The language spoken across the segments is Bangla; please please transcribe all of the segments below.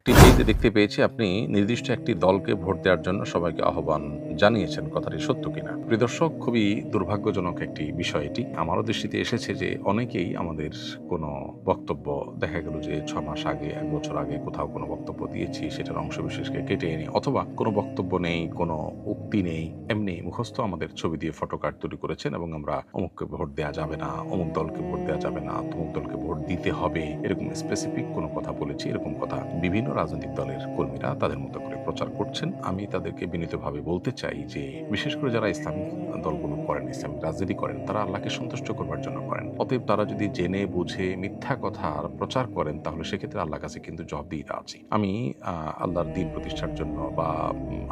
টিভিতে দেখতে পেয়েছি আপনি নির্দিষ্ট একটি দলকে ভোট দেওয়ার জন্য সবাইকে আহ্বান জানিয়েছেন। কথাটি সত্য কিনা? প্রিয় দর্শক, খুবই দুর্ভাগ্যজনক একটি বিষয় এটি। আমারও দৃষ্টিতে এসেছে যে অনেকেই আমাদের কোনো বক্তব্য দেখা গেল যে ৬ মাস আগে, ১ বছর আগে কোথাও কোনো বক্তব্য দিয়েছি সেটার অংশবিশেষকে কেটে এনে, অথবা কোনো বক্তব্য নেই, কোনো উক্তি নেই, এমনি মুখস্থ আমাদের ছবি দিয়ে ফটোকার্ড তৈরি করেছেন এবং আমরা অমুককে ভোট দেওয়া যাবে না, অমুক দলকে ভোট দেওয়া যাবে না, তমুক দলকে ভোট দিতে হবে, এরকম স্পেসিফিক কোনো কথা বলেছি, এরকম কথা বিভিন্ন রাজনৈতিক দলের কর্মীরা তাদের মতো করে প্রচার করছেন। আমি তাদেরকে বিনীতভাবে বলতে চাই যে বিশেষ করে যারা ইসলামিক দলগুলো করেন, ইসলামিক রাজনীতি করেন, তারা আল্লাহকে সন্তুষ্ট করবার জন্য করেন। অতএব তারা যদি জেনে বুঝে মিথ্যা কথা প্রচার করেন তাহলে সেক্ষেত্রে আল্লাহর কাছে কিন্তু জবাবদিহিতা আছে। আমি আল্লাহর দ্বীন প্রতিষ্ঠার জন্য বা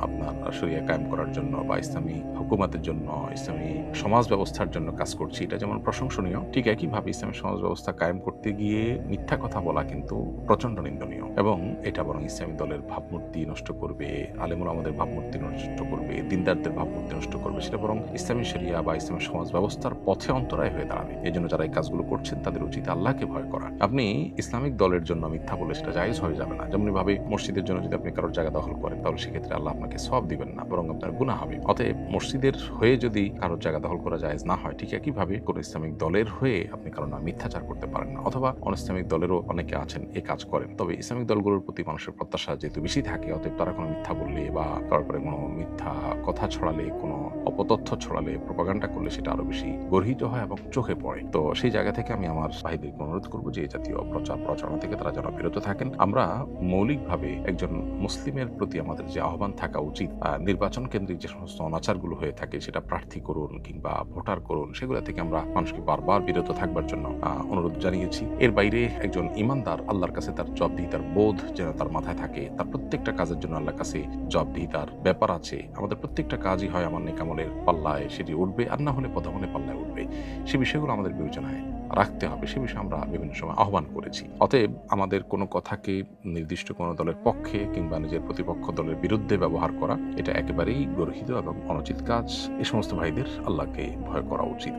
আপনার শরিয়া কায়েম করার জন্য বা ইসলামী হুকুমাতের জন্য, ইসলামী সমাজ ব্যবস্থার জন্য কাজ করছি, এটা যেমন প্রশংসনীয়, ঠিক একইভাবে ইসলামী সমাজ ব্যবস্থা কায়েম করতে গিয়ে মিথ্যা কথা বলা কিন্তু প্রচন্ড নিন্দনীয় এবং এটা বরং ইসলামী দলের ভাবমূর্তি নষ্ট করবে, আলেমুল আমাদের ভাবমূর্তি নষ্ট করবে, দিনদারদের ভাবমূর্তি নষ্ট করবে, সেটা বরং ইসলামী শরিয়া বা ইসলামী সমাজ ব্যবস্থার পথে অন্তরায় হয়ে দাঁড়াবে। এই জন্য যারা এই কাজগুলো করছেন তাদের উচিত আল্লাহকে ভয় করা। আপনি ইসলামিক দলের জন্য মিথ্যা বলে সেটা জায়েজ হয়ে যাবে না। যেমন ভাবে মসজিদের জন্য যদি আপনি কারোর জায়গা দখল করেন তাহলে সেক্ষেত্রে আল্লাহ আপনাকে সওয়াব দিবেন না, বরং আপনার গুনাহ হবে। অতএব মসজিদের হয়ে যদি কারোর জায়গা দখল করা জায়েজ না হয়, ঠিক একইভাবে কোন ইসলামিক দলের হয়ে আপনি কারো না মিথ্যাচার করতে পারেন না। অথবা অনইসলামিক দলেরও অনেকে আছেন এই কাজ করেন, তবে ইসলামিক দলগুলোর প্রতি মানুষের প্রত্যাশা যেহেতু বেশি থাকে, অতএব তারা কোনো মিথ্যা বললে বা কারোর পরে কোনো মিথ্যা কথা ছড়ালে, কোনো অপতথ্য ছড়ালে, প্রোপাগান্ডা করলে সেটা আরো বেশি গর্হিত হয় এবং চোখে পড়ে। তো সেই জায়গা থেকে আমি আমার ভাইদেরকে অনুরোধ করবো যে এই জাতীয় প্রচার প্রচারণা থেকে তারা যেন বিরত থাকেন। আমরা মৌলিকভাবে একজন মুসলিমের প্রতি আমাদের যে আহ্বান থাকা উচিত, নির্বাচন কেন্দ্রিক যে সমস্ত অনাচারগুলো হয়ে থাকে, সেটা প্রার্থী করুন কিংবা ভোটার করুন, সেগুলো থেকে আমরা মানুষকে বারবার বিরত থাকবার জন্য অনুরোধ জানিয়েছি। এর বাইরে একজন ইমানদার আল্লাহর কাছে তার জবাবদিহিতার বোধ যেন তার মাথায় থাকে, তার প্রত্যেকটা কাজের জন্য আল্লাহর কাছে জবাবদিহিতার ব্যাপার আছে। আমাদের প্রত্যেকটা কাজই হয় আমার নেকামলের পাল্লায় সেটি উঠবে, আর না হলে পদামলে পাল্লায় উঠবে। সে বিষয়গুলো আমাদের বিবেচনায় রাখতে হবে, সে বিষয়ে আমরা বিভিন্ন সময় আহ্বান করেছি। অতএব আমাদের কোনো কথাকে নির্দিষ্ট কোনো দলের পক্ষে কিংবা নিজের প্রতিপক্ষ দলের বিরুদ্ধে ব্যবহার করা, এটা একেবারেই গর্হিত এবং অনুচিত কাজ। এই সমস্ত ভাইদের আল্লাহকে ভয় করা উচিত।